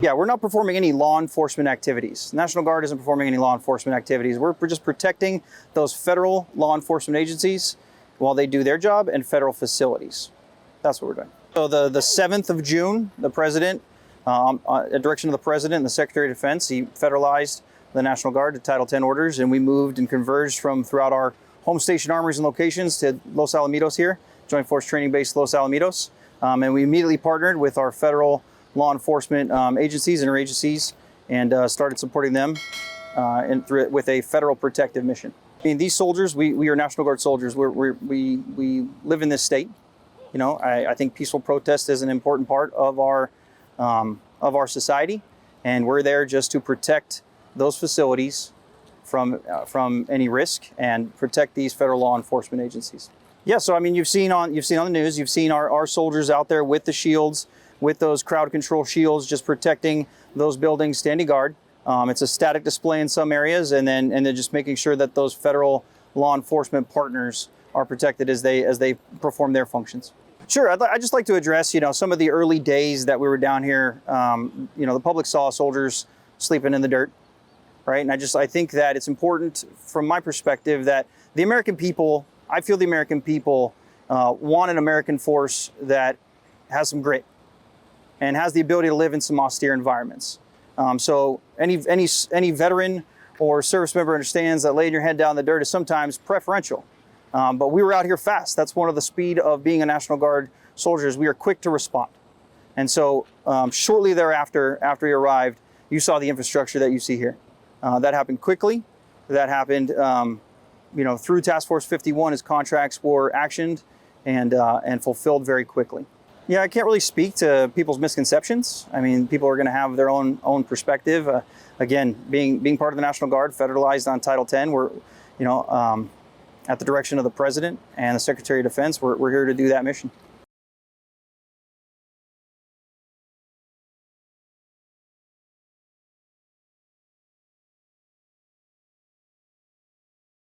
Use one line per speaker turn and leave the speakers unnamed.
Yeah, we're not performing any law enforcement activities. National Guard isn't performing any law enforcement activities. We're just protecting those federal law enforcement agencies while they do their job and federal facilities. That's what we're doing. So the 7th of June, the President, at direction of the President and the Secretary of Defense, he federalized the National Guard to Title 10 orders, and we moved and converged from throughout our home station armories and locations to Los Alamitos here, Joint Force Training Base Los Alamitos. And we immediately partnered with our federal law enforcement agencies, interagencies, and started supporting them with a federal protective mission. I mean, these soldiers, we are National Guard soldiers. We live in this state. You know, I think peaceful protest is an important part of our society, and we're there just to protect those facilities from any risk and protect these federal law enforcement agencies. Yeah, so I mean, you've seen on the news, you've seen our soldiers out there with the shields, with those crowd control shields, just protecting those buildings, standing guard. It's a static display in some areas, and then just making sure that those federal law enforcement partners are protected as they perform their functions. Sure, I'd just like to address, some of the early days that we were down here. The public saw soldiers sleeping in the dirt, right? And I think that it's important, from my perspective, that the American people, I feel the American people want an American force that has some grit and has the ability to live in some austere environments. So any veteran or service member understands that laying your head down in the dirt is sometimes preferential. But we were out here fast. That's one of the speed of being a National Guard soldier, is we are quick to respond. And so shortly thereafter, after we arrived, you saw the infrastructure that you see here. That happened quickly. That happened through Task Force 51 as contracts were actioned and fulfilled very quickly. Yeah, I can't really speak to people's misconceptions. I mean, people are going to have their own perspective. Again, being part of the National Guard, federalized on Title 10, we're at the direction of the President and the Secretary of Defense, we're here to do that mission.